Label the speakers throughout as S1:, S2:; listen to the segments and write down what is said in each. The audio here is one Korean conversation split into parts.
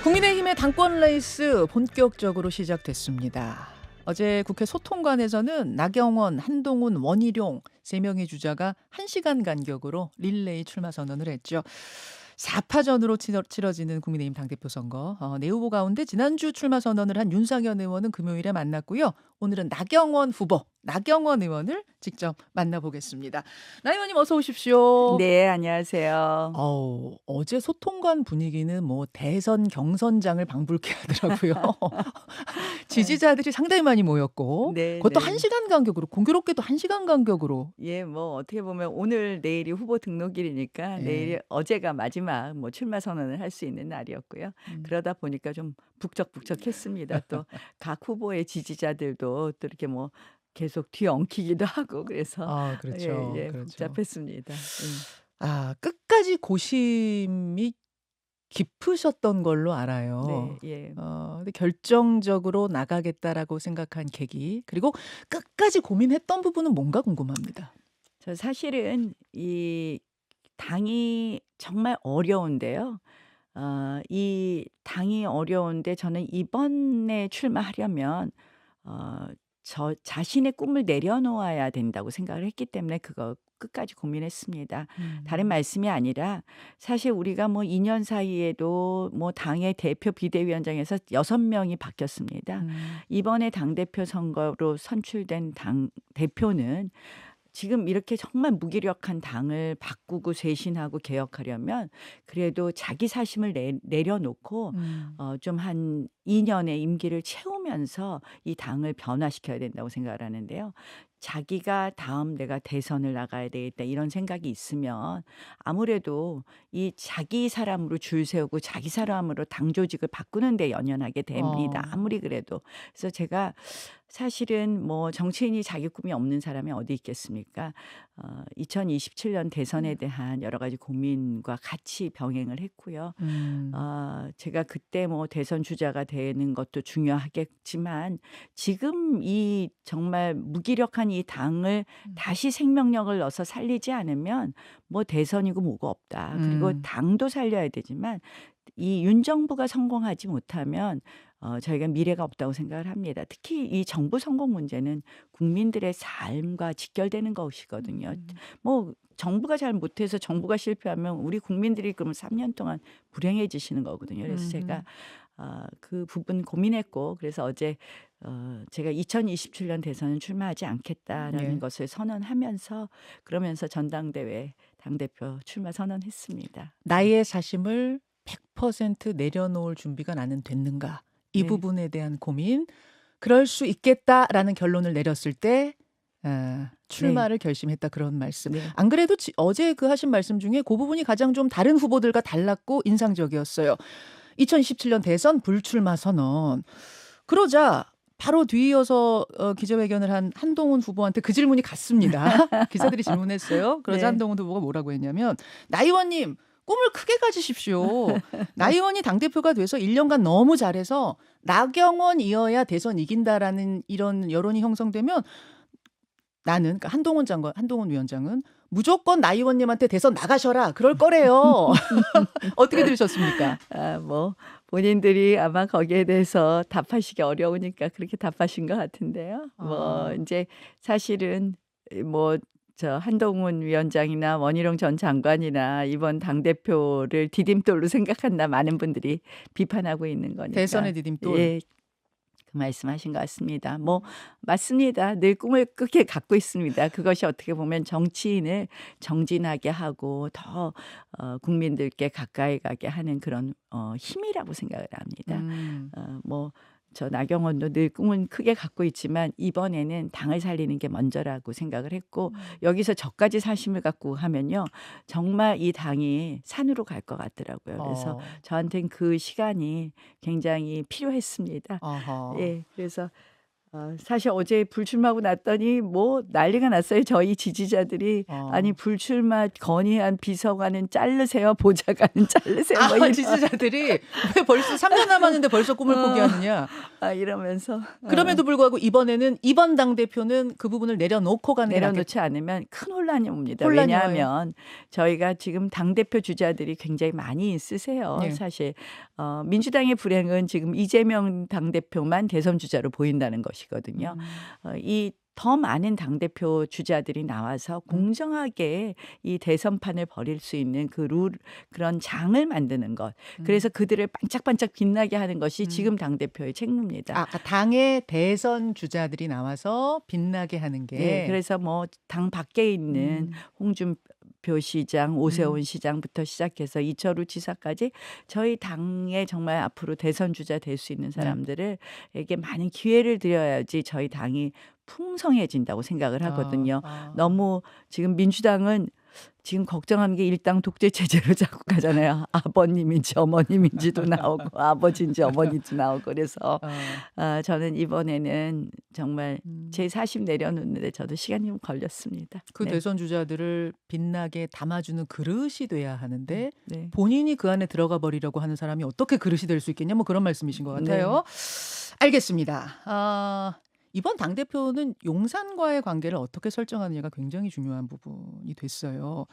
S1: 국민의힘의 당권 레이스 본격적으로 시작됐습니다. 어제 국회 소통관에서는 나경원, 한동훈, 원희룡 3명의 주자가 1시간 간격으로 릴레이 출마 선언을 했죠. 4파전으로 치러지는 국민의힘 당대표 선거. 네 후보 가운데 지난주 출마 선언을 한 윤상현 의원은 금요일에 만났고요. 오늘은 나경원 후보, 나경원 의원을 직접 만나보겠습니다. 나 의원님 어서 오십시오.
S2: 네, 안녕하세요.
S1: 어제 소통관 분위기는 뭐 대선 경선장을 방불케 하더라고요.
S2: 예.
S1: 지지자들이 상당히 많이 모였고
S2: 네,
S1: 그것도
S2: 네.
S1: 1시간 간격으로 공교롭게도 1시간 간격으로.
S2: 예, 뭐 어떻게 보면 오늘 내일이 후보 등록일이니까 내일이
S1: 예.
S2: 어제가 마지막 뭐 출마 선언을 할 수 있는 날이었고요.
S1: 음.
S2: 그러다 보니까 좀 북적북적했습니다. 또 각 후보의 지지자들도 또 이렇게 뭐 계속 뒤엉키기도 하고 그래서
S1: 아
S2: 예,
S1: 그렇죠.
S2: 예,
S1: 그렇죠.
S2: 복잡했습니다. 예.
S1: 끝까지 고심이 깊으셨던 걸로
S2: 네,
S1: 알아요.
S2: 예.
S1: 근데 결정적으로 나가겠다라고 생각한 계기, 그리고 끝까지 고민했던 부분은 뭔가 궁금합니다.
S2: 저 사실은 이 당이 정말 어려운데요. 이 당이 어려운데 저는 이번에 출마하려면 어 저 자신의 꿈을 내려놓아야 된다고 생각을 했기 때문에 그거 끝까지 고민했습니다. 다른
S1: 음.
S2: 말씀이 아니라 사실 우리가 뭐 2년 사이에도 뭐 당의 대표 비대위원장에서 6 명이 바뀌었습니다.
S1: 음.
S2: 이번에 당대표 선거로 선출된 당 대표는 지금 이렇게 정말 무기력한 당을 바꾸고 쇄신하고 개혁하려면 그래도 자기 사심을 내려놓고
S1: 음.
S2: 좀 한 2 년의 임기를 채우면서 이 당을 변화시켜야 된다고 생각을 하는데요. 자기가 '다음 내가 대선을 나가야 되겠다.' 이런 생각이 있으면 아무래도 이 자기 사람으로 줄 세우고 자기 사람으로 당 조직을 바꾸는 데 연연하게 됩니다,
S1: 어.
S2: 아무리 그래도. 그래서 제가 사실은 뭐 정치인이 자기 꿈이 없는 사람이 어디 있겠습니까? 2027년 대선에 대한 여러 가지 고민과 같이 병행을 했고요.
S1: 음.
S2: 제가 그때 뭐 대선 주자가 되는 것도 중요하겠지만 지금 이 정말 무기력한 이 당을
S1: 음.
S2: 다시 생명력을 넣어서 살리지 않으면 뭐 대선이고 뭐고 없다. 그리고
S1: 음.
S2: 당도 살려야 되지만 이 윤 정부가 성공하지 못하면 저희가 미래가 없다고 생각을 합니다. 특히 이 정부 성공 문제는 국민들의 삶과 직결되는 것이거든요.
S1: 음.
S2: 뭐 정부가 잘 못해서 정부가 실패하면 우리 국민들이 그러면 3년 동안 불행해지시는 거거든요. 그래서 제가
S1: 음음.
S2: 그 부분 고민했고 그래서 어제 제가 2027년 대선은 출마하지 않겠다라는
S1: 예.
S2: 것을 선언하면서 그러면서 전당대회 당대표 출마 선언했습니다.
S1: 나의 사심을 100% 내려놓을 준비가 나는 됐는가? 이
S2: 네.
S1: 부분에 대한 고민. 그럴 수 있겠다라는 결론을 내렸을 때
S2: 네.
S1: 출마를 결심했다, 그런 말씀.
S2: 네.
S1: 안 그래도 어제 그 하신 말씀 중에 그 부분이 가장 좀 다른 후보들과 달랐고 인상적이었어요. 2027년 대선 불출마 선언. 그러자 바로 뒤이어서 기자회견을 한 한동훈 후보한테 그 질문이 갔습니다. 기자들이 질문했어요. 그러자
S2: 네.
S1: 한동훈 후보가 뭐라고 했냐면, "나 의원님 꿈을 크게 가지십시오. 나 의원이 당대표가 돼서 1년간 너무 잘해서 나경원이어야 대선 이긴다."라는 이런 여론이 형성되면 나는, 그러니까 한동훈 위원장은 "무조건 나 의원님한테 대선 나가셔라." 그럴 거래요. 어떻게 들으셨습니까?
S2: 뭐 본인들이 아마 거기에 대해서 답하시기 어려우니까 그렇게 답하신 것 같은데요. 뭐
S1: 아.
S2: 인제 사실은 뭐 저 한동훈 위원장이나 원희룡 전 장관이나 이번 당대표를 디딤돌로 생각한다 많은 분들이 비판하고 있는 거니까
S1: 대선의 디딤돌.
S2: 예. 그 말씀하신 것 같습니다. 뭐 맞습니다. 늘 꿈을 크게 갖고 있습니다. 그것이 어떻게 보면 정치인을 정진하게 하고 더 국민들께 가까이 가게 하는 그런 힘이라고 생각을 합니다.
S1: 음.
S2: 뭐 저 나경원도 늘 꿈은 크게 갖고 있지만 이번에는 당을 살리는 게 먼저라고 생각을 했고 여기서 저까지 사심을 갖고 하면요. 정말 이 당이 산으로 갈 것 같더라고요. 그래서
S1: 어.
S2: 저한테는 그 시간이 굉장히 필요했습니다.
S1: 어허.
S2: 예. 그래서 사실 어제 불출마하고 났더니 뭐 난리가 났어요. 저희 지지자들이 아니
S1: 어.
S2: 불출마 건의한 비서관은 자르세요. 보좌관은 자르세요. 뭐 이런
S1: 지지자들이 왜 벌써 3년 남았는데 벌써 꿈을
S2: 어,
S1: 포기하느냐.
S2: 이러면서
S1: 그럼에도 불구하고 이번에는 이번 당대표는 그 부분을 내려놓고 가는 게 낫겠다.
S2: 내려놓지 않으면 큰 혼란이 옵니다.
S1: 혼란이 와요.
S2: 왜냐하면 저희가 지금 당대표 주자들이 굉장히 많이 있으세요.
S1: 예.
S2: 사실 민주당의 불행은 지금 이재명 당대표만 대선 주자로 보인다는 것이거든요. 이 더 많은 당대표 주자들이 나와서 공정하게 이 대선판을 벌일 수 있는 그 룰, 그런 장을 만드는 것. 그래서 그들을 반짝반짝 빛나게 하는 것이 지금 당대표의 책무입니다.
S1: 아까 당의 대선 주자들이 나와서 빛나게 하는
S2: 네,
S1: 게.
S2: 그래서 뭐 당 밖에 있는 홍준표 시장, 오세훈 시장부터 시작해서 이철우 지사까지 저희 당에 정말 앞으로 대선 주자 될 수 있는 사람들에게 많은 기회를 드려야지 저희 당이 풍성해진다고 생각을 하거든요. 너무 지금 민주당은 지금 걱정하는 게 일당 독재 체제로 자꾸 가잖아요. 아버님인지 어머님인지도 나오고 아버지인지 어머니인지 나오고 그래서 저는 이번에는 정말 제 40 내려놓는데 저도 시간이 좀 걸렸습니다.
S1: 그
S2: 네.
S1: 대선 주자들을 빛나게 담아주는 그릇이 돼야 하는데
S2: 네.
S1: 본인이 그 안에 들어가 버리려고 하는 사람이 어떻게 그릇이 될 수 있겠냐 뭐 그런 말씀이신 것
S2: 네.
S1: 같아요. 알겠습니다. 이번 당대표는 용산과의 관계를 어떻게 설정하느냐가 굉장히 중요한 부분이 됐어요.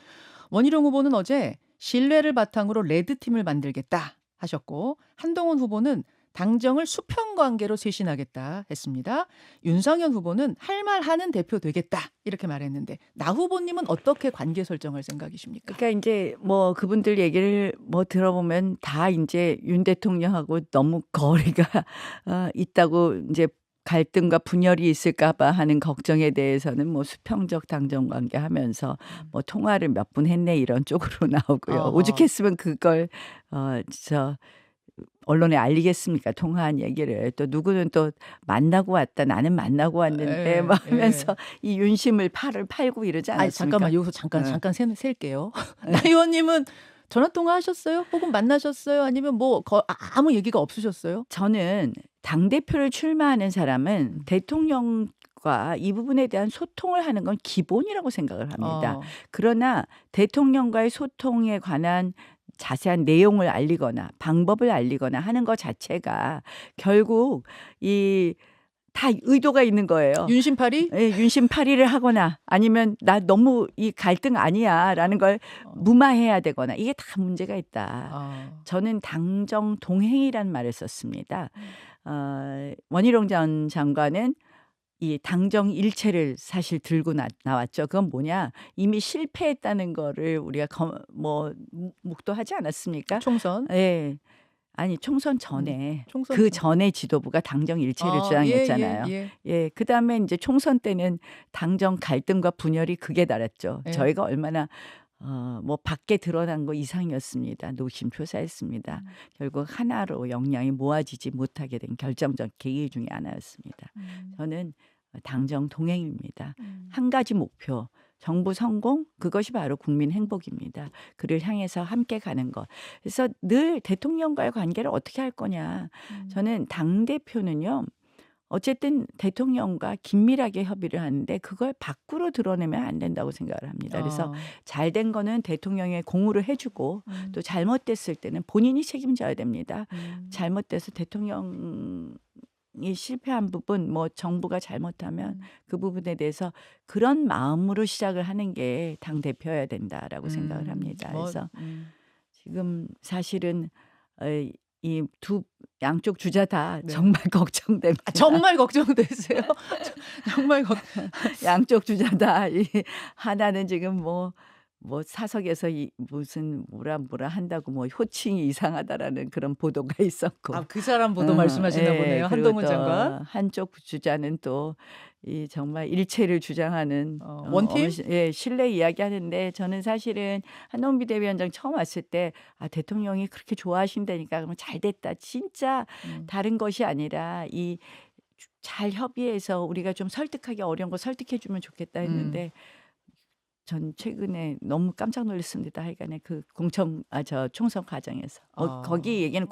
S1: 원희룡 후보는 어제 신뢰를 바탕으로 레드팀을 만들겠다 하셨고 한동훈 후보는 당정을 수평 관계로 쇄신하겠다 했습니다. 윤석열 후보는 할 말 하는 대표 되겠다 이렇게 말했는데 나 후보님은 어떻게 관계 설정할 생각이십니까?
S2: 그러니까 이제 뭐 그분들 얘기를 뭐 들어보면 다 이제 윤 대통령하고 너무 거리가 있다고 이제 갈등과 분열이 있을까 봐 하는 걱정에 대해서는 뭐 수평적 당정 관계 하면서 뭐 통화를 몇 분 했네 이런 쪽으로 나오고요.
S1: 어허.
S2: 오죽했으면 그걸 언론에 알리겠습니까? 통화한 얘기를. 또 누구는 또 만나고 왔다. 나는 만나고 왔는데
S1: 예,
S2: 막
S1: 예.
S2: 하면서 이 윤심을 팔을 팔고 이러지
S1: 아니
S2: 않았습니까?
S1: 잠깐만 여기서 잠깐
S2: 네.
S1: 셀게요. 나 의원님은 전화 통화하셨어요? 혹은 만나셨어요? 아니면 뭐 아무 얘기가 없으셨어요?
S2: 저는 당대표를 출마하는 사람은 대통령과 이 부분에 대한 소통을 하는 건 기본이라고 생각을 합니다.
S1: 어.
S2: 그러나 대통령과의 소통에 관한 자세한 내용을 알리거나 방법을 알리거나 하는 것 자체가 결국 이 다 의도가 있는 거예요.
S1: 윤심팔이?
S2: 예, 윤심팔이를 하거나 아니면 나 너무 이 갈등 아니야라는 걸 무마해야 되거나 이게 다 문제가 있다. 저는 당정 동행이라는 말을 썼습니다. 원희룡 전 장관은 이 당정 일체를 사실 들고 나왔죠. 그건 뭐냐? 이미 실패했다는 거를 우리가 목도하지 않았습니까?
S1: 총선.
S2: 예. 아니 총선 전에
S1: 총선
S2: 그
S1: 전.
S2: 전에 지도부가 당정 일체를 주장했잖아요. 예. 그다음에 이제 총선 때는 당정 갈등과 분열이 극에 달했죠.
S1: 예.
S2: 저희가 얼마나 뭐 밖에 드러난 거 이상이었습니다. 노심초사했습니다. 결국 하나로 역량이 모아지지 못하게 된 결정적 계기 중에 하나였습니다. 저는 당정 동행입니다. 한 가지 목표. 정부 성공 그것이 바로 국민 행복입니다. 그를 향해서 함께 가는 것. 그래서 늘 대통령과의 관계를 어떻게 할 거냐. 저는 당대표는요. 어쨌든 대통령과 긴밀하게 협의를 하는데 그걸 밖으로 드러내면 안 된다고 생각을 합니다. 그래서 잘된 거는 대통령의 공으로 해주고 또 잘못됐을 때는 본인이 책임져야 됩니다. 잘못돼서 대통령이 실패한 부분, 뭐 정부가 잘못하면 그 부분에 대해서 그런 마음으로 시작을 하는 게 당 대표여야 된다라고 생각을 합니다. 그래서 지금 사실은 이 두 양쪽 주자 다
S1: 네.
S2: 정말 걱정됩니다.
S1: 정말 걱정되세요? 정말
S2: 양쪽 주자 다 이 하나는 지금 뭐 사석에서 무슨 뭐라 한다고 뭐 호칭이 이상하다라는 그런 보도가 있었고.
S1: 그 사람 보도 말씀하시나
S2: 예,
S1: 보네요.
S2: 그리고
S1: 한동훈
S2: 또
S1: 장관.
S2: 한쪽 주자는 또 이 정말 일체를 주장하는
S1: 원팀?
S2: 예, 신뢰 이야기하는데 저는 사실은 한동훈 비대위원장 처음 왔을 때 대통령이 그렇게 좋아하신다니까 그러면 잘 됐다. 진짜 다른 것이 아니라 이 잘 협의해서 우리가 좀 설득하기 어려운 거 설득해 주면 좋겠다 했는데 전 최근에 너무 깜짝 놀랐습니다. 하여간에 그 총선 과정에서 거기 얘기는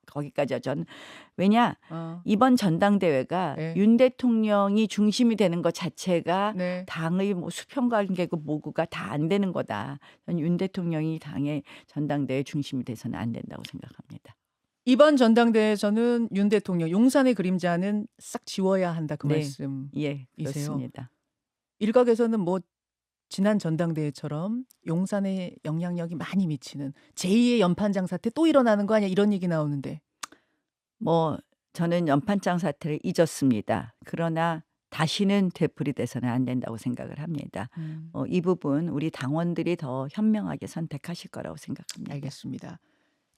S2: 거기까지요. 저는 왜냐
S1: 어.
S2: 이번 전당대회가
S1: 네.
S2: 윤 대통령이 중심이 되는 것 자체가
S1: 네.
S2: 당의 뭐 수평관계고 뭐고가 다 안 되는 거다. 저는 윤 대통령이 당의 전당대회 중심이 돼서는 안 된다고 생각합니다.
S1: 이번 전당대회에서는 윤 대통령 용산의 그림자는 싹 지워야 한다 그
S2: 네.
S1: 말씀이세요.
S2: 예, 그렇습니다.
S1: 일각에서는 뭐 지난 전당대회처럼 용산에 영향력이 많이 미치는 제2의 연판장 사태 또 일어나는 거 아니야 이런 얘기 나오는데.
S2: 뭐 저는 연판장 사태를 잊었습니다. 그러나 다시는 되풀이돼서는 안 된다고 생각을 합니다. 이 부분 우리 당원들이 더 현명하게 선택하실 거라고 생각합니다.
S1: 알겠습니다.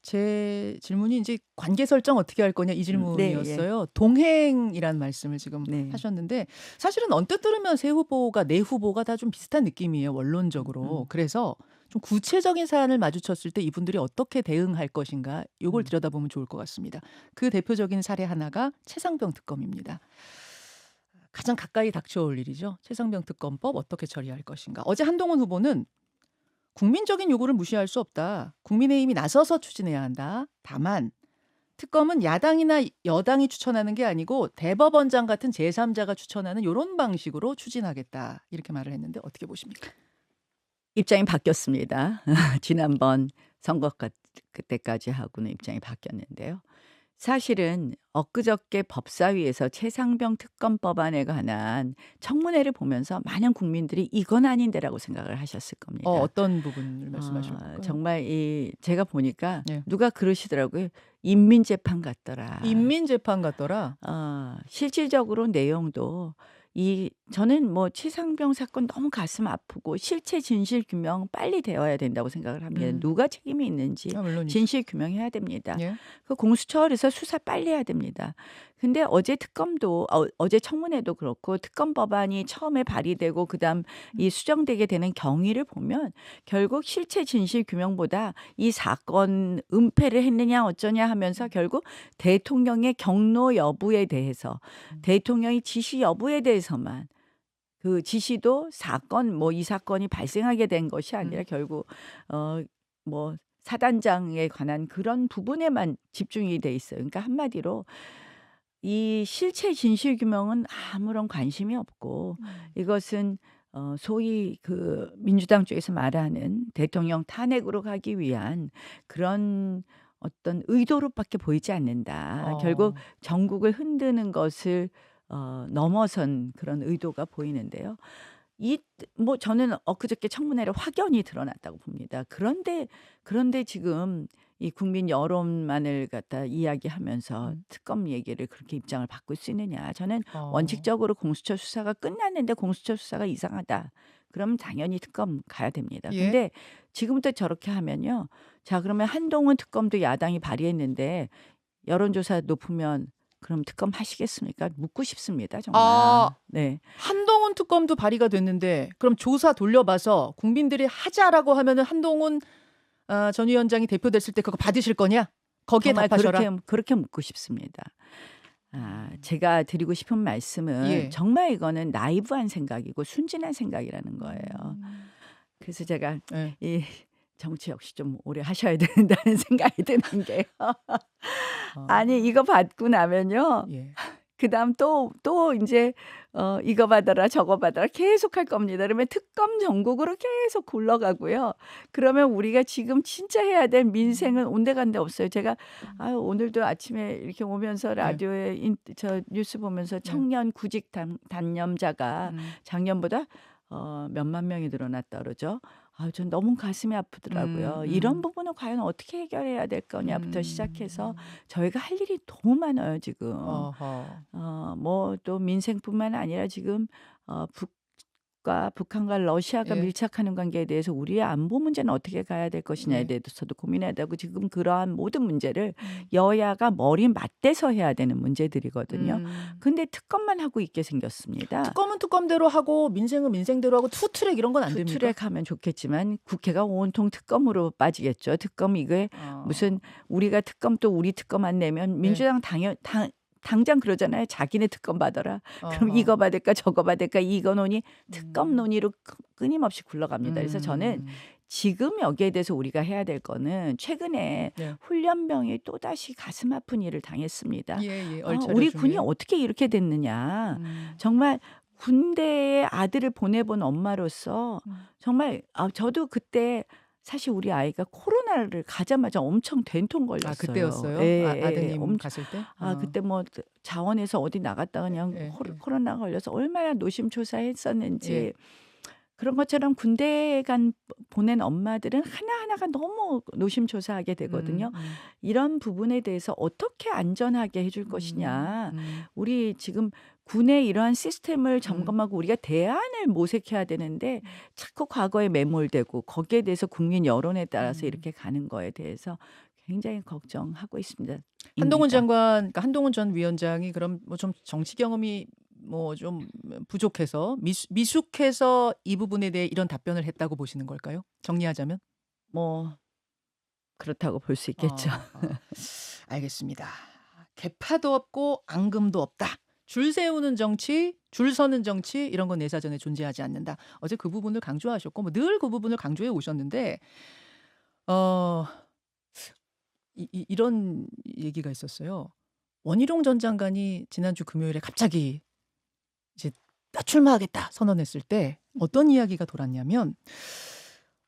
S1: 제 질문이 이제 관계 설정 어떻게 할 거냐 이
S2: 네, 예.
S1: 질문이었어요. 동행이란 말씀을 지금
S2: 네.
S1: 하셨는데 사실은 언뜻 들으면 세 후보가 네 후보가 다 좀 비슷한 느낌이에요. 원론적으로. 그래서 좀 구체적인 사안을 마주쳤을 때 이분들이 어떻게 대응할 것인가 이걸 들여다보면 좋을 것 같습니다. 그 대표적인 사례 하나가 최상병 특검입니다. 가장 가까이 닥쳐올 일이죠. 최상병 특검법 어떻게 처리할 것인가. 어제 한동훈 후보는 국민적인 요구를 무시할 수 없다. 국민의힘이 나서서 추진해야 한다. 다만 특검은 야당이나 여당이 추천하는 게 아니고 대법원장 같은 제3자가 추천하는 이런 방식으로 추진하겠다. 이렇게 말을 했는데 어떻게 보십니까?
S2: 입장이 바뀌었습니다. 지난번 선거 그때까지 하고는 입장이 바뀌었는데요. 사실은 엊그저께 법사위에서 최상병 특검 법안에 관한 청문회를 보면서 많은 국민들이 이건 아닌데라고 생각을 하셨을 겁니다.
S1: 어떤 부분을 말씀하시는 건가요?
S2: 정말 제가 보니까
S1: 네.
S2: 누가 그러시더라고요. 인민재판 같더라.
S1: 인민재판 같더라.
S2: 실질적으로 내용도 저는 뭐 최상병 사건 너무 가슴 아프고 실체 진실 규명 빨리 되어야 된다고 생각을 합니다. 누가 책임이 있는지
S1: 물론이죠.
S2: 진실 규명해야 됩니다.
S1: 예.
S2: 그 공수처에서 수사 빨리 해야 됩니다. 근데 어제 특검도 어제 청문회도 그렇고 특검 법안이 처음에 발의되고 그다음 이 수정되게 되는 경위를 보면 결국 실체 진실 규명보다 이 사건 은폐를 했느냐 어쩌냐 하면서 결국 대통령의 경로 여부에 대해서 대통령의 지시 여부에 대해서만 그 지시도 사건 뭐 이 사건이 발생하게 된 것이 아니라 결국 뭐 사단장에 관한 그런 부분에만 집중이 돼 있어요. 그러니까 한마디로 이 실체 진실 규명은 아무런 관심이 없고 이것은 소위 그 민주당 쪽에서 말하는 대통령 탄핵으로 가기 위한 그런 어떤 의도로밖에 보이지 않는다. 결국 전국을 흔드는 것을 넘어선 그런 의도가 보이는데요. 뭐 저는 엊그저께 청문회를 확연히 드러났다고 봅니다. 그런데 지금 이 국민 여론만을 갖다 이야기하면서 특검 얘기를 그렇게 입장을 바꿀 수 있느냐. 저는 원칙적으로 공수처 수사가 끝났는데 공수처 수사가 이상하다. 그럼 당연히 특검 가야 됩니다.
S1: 예.
S2: 근데 지금부터 저렇게 하면요. 자, 그러면 한동훈 특검도 야당이 발의했는데 여론조사 높으면 그럼 특검 하시겠습니까? 묻고 싶습니다. 정말. 네.
S1: 한동훈 특검도 발의가 됐는데 그럼 조사 돌려봐서 국민들이 하자라고 하면은 한동훈 전 위원장이 대표됐을 때 그거 받으실 거냐? 거기에
S2: 정말
S1: 답하셔라.
S2: 그렇게 묻고 싶습니다. 제가 드리고 싶은 말씀은
S1: 예.
S2: 정말 이거는 나이브한 생각이고 순진한 생각이라는 거예요. 그래서 제가
S1: 예.
S2: 이 정치 역시 좀 오래 하셔야 된다는 생각이 드는 게요. 아니 이거 받고 나면요.
S1: 예.
S2: 그다음 또 이제 이거 받아라 저거 받아라 계속 할 겁니다. 그러면 특검 전국으로 계속 굴러가고요. 그러면 우리가 지금 진짜 해야 될 민생은 온데간데 없어요. 제가 오늘도 아침에 이렇게 오면서 라디오에 저 뉴스 보면서 청년 구직 단념자가 작년보다 몇만 명이 늘어났다 그러죠. 전 너무 가슴이 아프더라고요. 이런 부분은 과연 어떻게 해결해야 될 거냐부터 시작해서 저희가 할 일이 너무 많아요 지금. 뭐 또 민생뿐만 아니라 지금 북한과 러시아가
S1: 예.
S2: 밀착하는 관계에 대해서 우리의 안보 문제는 어떻게 가야 될 것이냐에 대해서도 고민해야 되고 지금 그러한 모든 문제를 여야가 머리 맞대서 해야 되는 문제들이거든요. 근데 특검만 하고 있게 생겼습니다.
S1: 특검은 특검대로 하고 민생은 민생대로 하고 투트랙 이런 건 안 됩니까?
S2: 투트랙 하면 좋겠지만 국회가 온통 특검으로 빠지겠죠. 특검 이게 무슨 우리가 특검 또 우리 특검 안 내면 민주당 당장 그러잖아요. 자기네 특검 받아라. 그럼 이거 받을까 저거 받을까 이거 논의 특검 논의로 끊임없이 굴러갑니다. 그래서 저는 지금 여기에 대해서 우리가 해야 될 거는 최근에
S1: 네.
S2: 훈련병이 또다시 가슴 아픈 일을 당했습니다.
S1: 예예.
S2: 우리 군이
S1: 중에.
S2: 어떻게 이렇게 됐느냐.
S1: 음.
S2: 정말 군대에 아들을 보내본 엄마로서
S1: 음.
S2: 정말 저도 그때 사실 우리 아이가 코로나를 가자마자 엄청 된통 걸렸어요.
S1: 그때였어요? 아드님
S2: 엄청
S1: 갔을 때?
S2: 그때 뭐 자원에서 어디 나갔다가 그냥
S1: 예.
S2: 코로나 걸려서 얼마나 노심초사했었는지
S1: 예.
S2: 그런 것처럼 군대 보낸 엄마들은 하나하나가 너무 노심초사하게 되거든요. 이런 부분에 대해서 어떻게 안전하게 해줄 것이냐. 우리 지금 군의 이러한 시스템을 점검하고 우리가 대안을 모색해야 되는데 자꾸 과거에 매몰되고 거기에 대해서 국민 여론에 따라서 이렇게 가는 거에 대해서 굉장히 걱정하고 있습니다.
S1: 한동훈
S2: 입니다.
S1: 장관, 그러니까 한동훈 전 위원장이 그럼 뭐 좀 정치 경험이 뭐 좀 부족해서 미숙해서 이 부분에 대해 이런 답변을 했다고 보시는 걸까요? 정리하자면?
S2: 뭐 그렇다고 볼 수 있겠죠.
S1: 알겠습니다. 개파도 없고 앙금도 없다. 줄 세우는 정치, 줄 서는 정치 이런 건 내 사전에 존재하지 않는다. 어제 그 부분을 강조하셨고 뭐 늘 그 부분을 강조해 오셨는데 어 이런 얘기가 있었어요. 원희룡 전 장관이 지난주 금요일에 갑자기 이제 "나 출마하겠다." 선언했을 때 어떤 이야기가 돌았냐면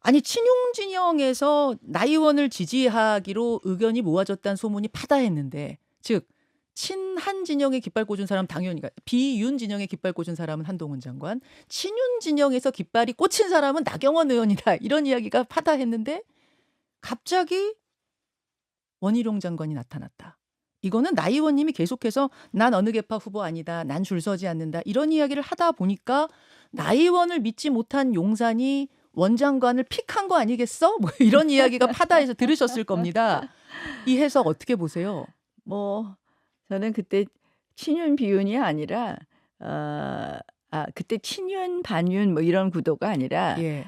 S1: 아니 친윤 진영에서 나 의원을 지지하기로 의견이 모아졌다는 소문이 파다했는데 즉 친한 진영에 깃발 꽂은 사람 당연히 그러니까 비윤 진영에 깃발 꽂은 사람은 한동훈 장관, 친윤 진영에서 깃발이 꽂힌 사람은 나경원 의원이다. 이런 이야기가 파다했는데 갑자기 원희룡 장관이 나타났다. 이거는 나 의원님이 계속해서 "난 어느 계파 후보 아니다. 난 줄 서지 않는다." 이런 이야기를 하다 보니까 나 의원을 믿지 못한 용산이 원 장관을 픽한 거 아니겠어? 뭐 이런 이야기가 파다해서 들으셨을 겁니다. 이 해석 어떻게 보세요?
S2: 뭐 저는 그때 친윤 비윤이 아니라 그때 친윤 반윤 뭐 이런 구도가 아니라
S1: 예.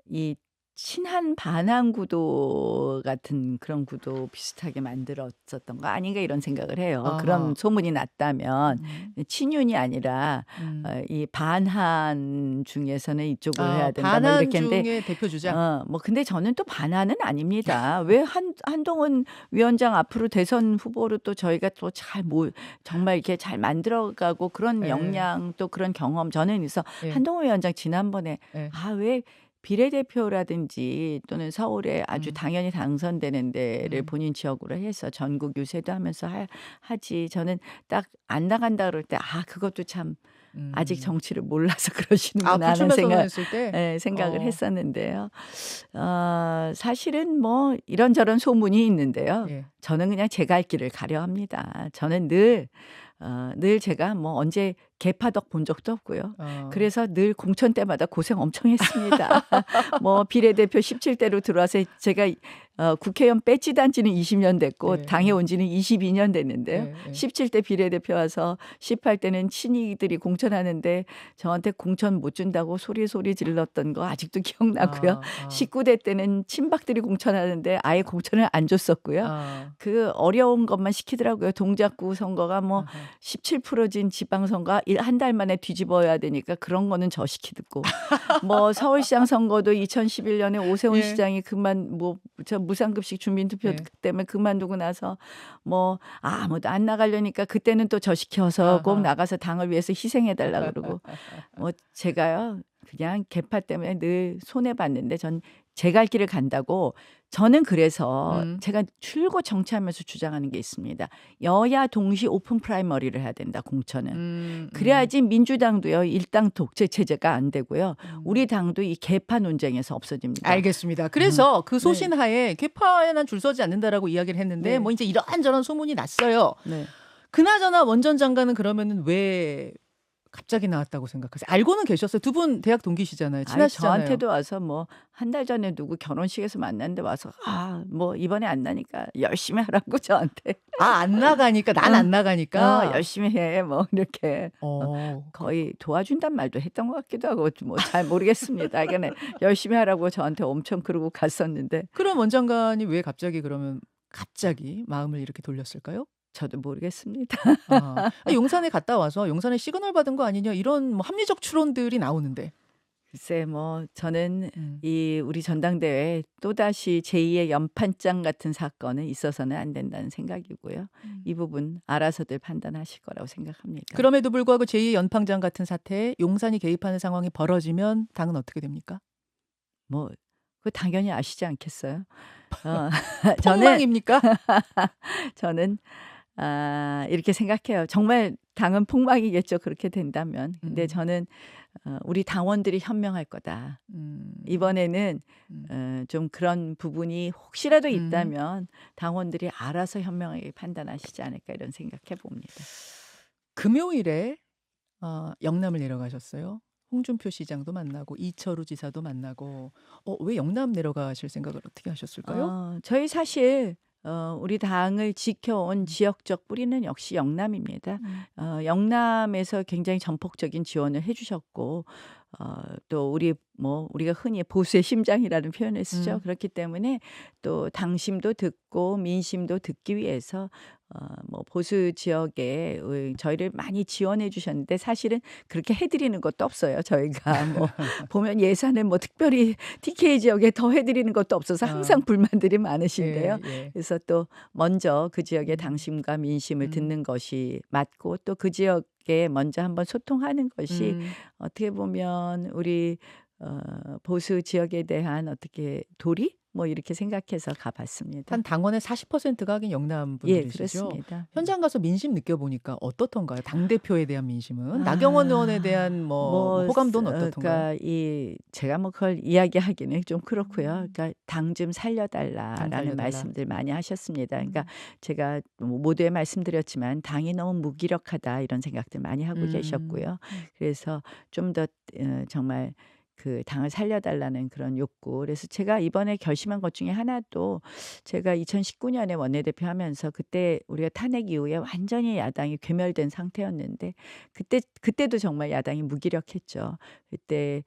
S2: 이 친한 반한 구도 같은 그런 구도 비슷하게 만들었었던 거 아닌가 이런 생각을 해요.
S1: 아하.
S2: 그런 소문이 났다면 친윤이 아니라
S1: 음.
S2: 이 반한 중에서는 이쪽을 해야 된다 뭐
S1: 반한
S2: 이렇게 했는데
S1: 중의 대표 주자.
S2: 뭐 근데 저는 또 반한은 아닙니다. 왜 한동훈 위원장 앞으로 대선 후보로 또 저희가 또 정말 이렇게 잘 만들어가고 그런
S1: 예.
S2: 역량 또 그런 경험 저는 있어
S1: 예.
S2: 한동훈 위원장 지난번에
S1: 예.
S2: 왜 비례대표라든지 또는 서울에 아주
S1: 음.
S2: 당연히 당선되는 데를
S1: 음.
S2: 본인 지역으로 해서 전국 유세도 하면서 하지. 저는 딱 안 나간다 그럴 때 그것도 참 아직 정치를 몰라서 그러시는구나 하는
S1: 불출마 선언했을 때?
S2: 생각을 했었는데요. 사실은 뭐 이런저런 소문이 있는데요.
S1: 예.
S2: 저는 그냥 제 갈 길을 가려 합니다. 저는 늘 제가 뭐 언제 개파덕 본 적도 없고요. 그래서 늘 공천 때마다 고생 엄청 했습니다. 뭐 비례대표 17대로 들어와서 제가 국회의원 배지 단 지는 20년 됐고
S1: 네.
S2: 당에 온 지는 22년 됐는데요.
S1: 네, 네.
S2: 17대 비례대표 와서 18대는 친이들이 공천하는데 저한테 공천 못 준다고 소리 질렀던 거 아직도 기억나고요. 19대 때는 친박들이 공천하는데 아예 공천을 안 줬었고요. 그 어려운 것만 시키더라고요. 동작구 선거가 뭐 17%진 지방선거 한 달 만에 뒤집어야 되니까 그런 거는 저 시키고 뭐 서울시장 선거도 2011년에 오세훈
S1: 예.
S2: 시장이 저 무상급식 주민투표
S1: 예.
S2: 때문에 그만두고 나서 뭐 아무도 안 나가려니까 그때는 또 저 시켜서 꼭 나가서 당을 위해서 희생해달라 그러고 뭐 제가요 그냥 개파 때문에 늘 손해 봤는데 전 제 갈 길을 간다고 저는 그래서 제가 줄곧 정치하면서 주장하는 게 있습니다. 여야 동시 오픈 프라이머리를 해야 된다 공천은. 그래야지 민주당도요 일당 독재 체제가 안 되고요. 우리 당도 이 개파 논쟁에서 없어집니다.
S1: 알겠습니다. 그래서 그
S2: 네.
S1: 소신하에 개파에 난 줄 서지 않는다라고 이야기를 했는데
S2: 네.
S1: 뭐 이제 이런저런 소문이 났어요.
S2: 네.
S1: 그나저나 원 전 장관은 그러면은 왜 갑자기 나왔다고 생각하세요? 알고는 계셨어요. 두 분 대학 동기시잖아요. 친하시잖아요.
S2: 저한테도 와서 뭐 한 달 전에 누구 결혼식에서 만났는데 와서 뭐 이번에 안 나니까 열심히 하라고 저한테.
S1: 안 나가니까 난 안 나가니까.
S2: 열심히 해 뭐 이렇게 거의 도와준단 말도 했던 것 같기도 하고 뭐 잘 모르겠습니다. 그냥 열심히 하라고 저한테 엄청 그러고 갔었는데
S1: 그럼 원 장관이 왜 갑자기 마음을 이렇게 돌렸을까요?
S2: 저도 모르겠습니다.
S1: 용산에 갔다 와서 용산에 시그널 받은 거 아니냐 이런 뭐 합리적 추론들이 나오는데.
S2: 글쎄 뭐 저는
S1: 음.
S2: 이 우리 전당대회에 또다시 제2의 연판장 같은 사건은 있어서는 안 된다는 생각이고요.
S1: 음.
S2: 이 부분 알아서들 판단하실 거라고 생각합니다.
S1: 그럼에도 불구하고 제2의 연판장 같은 사태에 용산이 개입하는 상황이 벌어지면 당은 어떻게 됩니까?
S2: 뭐 그 당연히 아시지 않겠어요? 어 저는
S1: 폭망입니까?
S2: 저는 이렇게 생각해요. 정말 당은 폭망이겠죠, 그렇게 된다면. 근데
S1: 음.
S2: 저는 우리 당원들이 현명할 거다.
S1: 음.
S2: 이번에는
S1: 음.
S2: 좀 그런 부분이 혹시라도
S1: 음.
S2: 있다면 당원들이 알아서 현명하게 판단하시지 않을까 이런 생각해 봅니다.
S1: 금요일에 영남을 내려가셨어요. 홍준표 시장도 만나고 이철우 지사도 만나고 왜 영남 내려가실 생각을 어떻게 하셨을까요?
S2: 저희 사실 우리 당을 지켜온
S1: 음.
S2: 지역적 뿌리는 역시 영남입니다.
S1: 음.
S2: 영남에서 굉장히 전폭적인 지원을 해 주셨고 또 우리가 흔히 보수의 심장이라는 표현을 쓰죠.
S1: 음.
S2: 그렇기 때문에 또 당심도 듣고 민심도 듣기 위해서 보수 지역에 저희를 많이 지원해 주셨는데 사실은 그렇게 해 드리는 것도 없어요. 저희가 뭐 보면 예산을 뭐 특별히 TK 지역에 더 해 드리는 것도 없어서 항상
S1: 아.
S2: 불만들이 많으신데요.
S1: 예 예.
S2: 그래서 또 먼저 그 지역의
S1: 음.
S2: 당심과 민심을
S1: 음.
S2: 듣는 것이 맞고 또 그 지역에 먼저 한번 소통하는 것이
S1: 음.
S2: 어떻게 보면 우리 보수 지역에 대한 어떻게 도리? 뭐 이렇게 생각해서 가 봤습니다.
S1: 한 당원의 40%가 하긴 영남
S2: 예
S1: 분들이시죠.
S2: 그렇습니다.
S1: 현장 가서 민심 느껴보니까 어떻던가요? 당대표에 대한 민심은? 나경원 의원에 대한 뭐
S2: 뭐
S1: 호감도는 어떻던가요?
S2: 그러니까 제가 뭐 그걸 이야기하기는 좀 그렇고요.
S1: 음.
S2: 그러니까 "당 좀 살려
S1: 당
S2: 달라."라는
S1: 살려달라.
S2: 말씀들 많이 하셨습니다. 그러니까
S1: 음.
S2: 제가 뭐 모두에 말씀드렸지만 '당이 너무 무기력하다.' 이런 생각들 많이 하고
S1: 음.
S2: 계셨고요. 그래서 좀 더 정말 그 당을 살려 달라는 그런 욕구. 그래서 제가 이번에 결심한 것 중에 하나도 제가 2019 년에 원내대표 하면서 그때 우리가 탄핵 이후에 완전히 야당이 괴멸된 상태였는데 그때도 정말 야당이 무기력했죠. 그때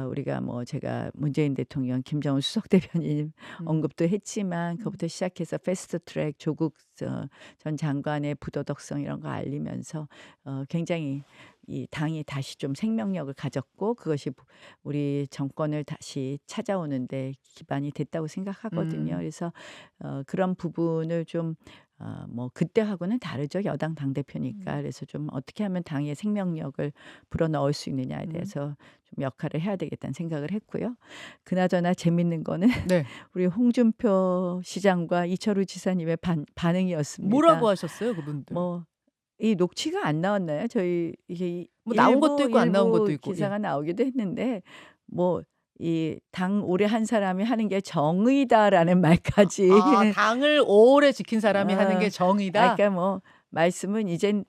S2: 우리가 뭐 제가 문재인 대통령, 김정은 수석 대변인
S1: 음.
S2: 언급도 했지만
S1: 음.
S2: 그것부터 시작해서 패스트 트랙 조국 전 장관의 부도덕성 이런 거 알리면서 굉장히 이 당이 다시 좀 생명력을 가졌고 그것이 우리 정권을 다시 찾아오는 데 기반이 됐다고 생각하거든요.
S1: 음.
S2: 그래서 그런 부분을 좀 그때하고는 다르죠. 여당 당대표니까.
S1: 음.
S2: 그래서 좀 어떻게 하면 당의 생명력을 불어넣을 수 있느냐에
S1: 음.
S2: 대해서 좀 역할을 해야 되겠다는 생각을 했고요. 그나저나 재밌는 거는
S1: 네.
S2: 우리 홍준표 시장과 이철우 지사님의
S1: 뭐라고
S2: 반응이었습니다.
S1: 하셨어요 그분들?
S2: 뭐 이 녹취가 안 나왔나요? 저희 이게
S1: 뭐 나온 것도 있고 안 나온 것도
S2: 일부
S1: 있고. 예.
S2: 기사가 나오기도 했는데 뭐 이 "당 오래 한 사람이 하는 게 정의다."라는 말까지
S1: 당을 오래 지킨 사람이 하는 게
S2: 어
S1: 정의다?
S2: 그러니까 뭐 말씀은 이젠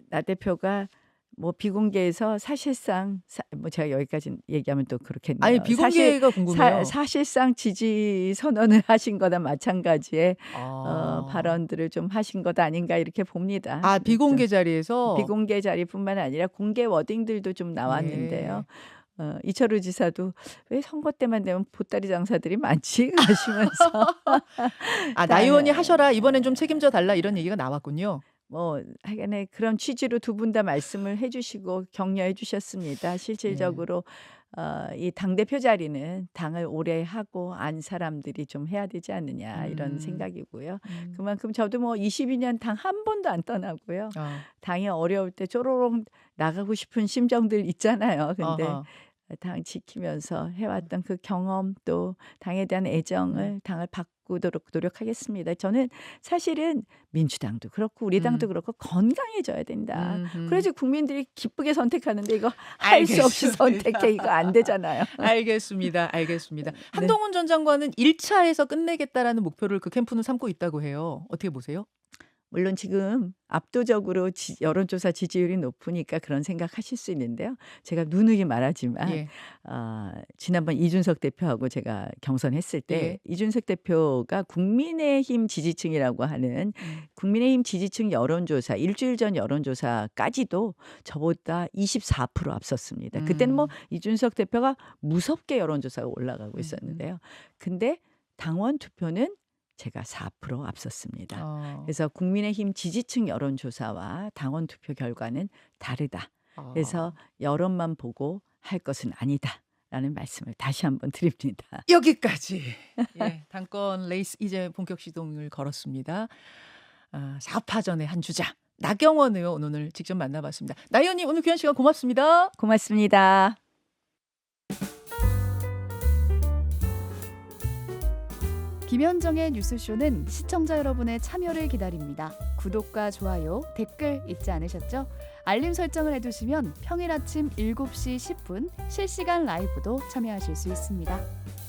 S2: 나 대표가 뭐 비공개에서 사실상 뭐 제가 여기까지 얘기하면 또
S1: 아니
S2: 그렇겠네요.
S1: 비공개가 궁금해요.
S2: 사실상 지지 선언을 하신 거나 마찬가지의
S1: 아.
S2: 발언들을 좀 하신 것 아닌가 이렇게 봅니다. 네 좀
S1: 비공개 자리에서?
S2: 비공개 자리뿐만 아니라 공개 워딩들도 좀 나왔는데요.
S1: 예.
S2: 이철우 지사도 '왜 선거 때만 되면 보따리 장사들이 많지?' 그러시면서
S1: "나
S2: 당
S1: 의원이 하셔라. 이번엔 좀 책임져 달라." 이런 얘기가 나왔군요.
S2: 뭐 하여간에 그런 취지로 두 분 다 말씀을 해 주시고 격려해 주셨습니다.
S1: 예.
S2: 실질적으로 이 당대표 자리는 당을 오래 하고 안 사람들이 좀 해야 되지 않느냐 이런
S1: 음.
S2: 생각이고요.
S1: 음.
S2: 그만큼 저도 뭐 22년 당 한 번도 안 떠나고요.
S1: 아.
S2: 당이 어려울 때 쪼로록 나가고 싶은 심정들 있잖아요. 근데
S1: 아하.
S2: 당 지키면서 해왔던 그 경험 또 당에 대한
S1: 음.
S2: 애정을 당을 바꾸도록 노력하겠습니다. 저는 사실은 민주당도 그렇고 우리 당도
S1: 음.
S2: 그렇고 건강해져야 된다.
S1: 음음.
S2: 그래야지 국민들이 기쁘게 선택하는데 이거 할 수 없이
S1: 알겠습니다.
S2: 선택해 이거 안 되잖아요.
S1: 알겠습니다. 알겠습니다.
S2: 네.
S1: 한동훈 전 장관은 '1 차에서 끝내겠다.'라는 목표를 그 캠프는 삼고 있다고 해요. 어떻게 보세요?
S2: 물론 지금 압도적으로 여론조사 지지율이 높으니까 그런 생각하실 수 있는데요. 제가 누누이 말하지만
S1: 예.
S2: 지난번 이준석 대표하고 제가 경선했을 때
S1: 예.
S2: 이준석 대표가 국민의힘 지지층이라고 하는
S1: 음.
S2: 국민의힘 지지층 여론조사 일주일 전 여론조사까지도 저보다 24% 앞섰습니다. 그때는 뭐
S1: 음.
S2: 이준석 대표가 무섭게 여론조사가 올라가고
S1: 음음.
S2: 있었는데요. 근데 당원 투표는 제가 4% 앞섰습니다.
S1: 어.
S2: 그래서 국민의힘 지지층 여론조사와 당원 투표 결과는 다르다.
S1: 아.
S2: 그래서 여론만 보고 할 것은 아니다라는 말씀을 다시 한번 드립니다.
S1: 여기까지. 예, 당권 레이스 이제 본격 시동을 걸었습니다. 4파전의 한 주자 나경원 의원 오늘 직접 만나봤습니다. 나 의원님 오늘 귀한 시간 고맙습니다.
S2: 고맙습니다.
S3: 김현정의 뉴스쇼는 시청자 여러분의 참여를 기다립니다. 구독과 좋아요, 댓글 잊지 않으셨죠? 알림 설정을 해두시면 평일 아침 7시 10분 실시간 라이브도 참여하실 수 있습니다.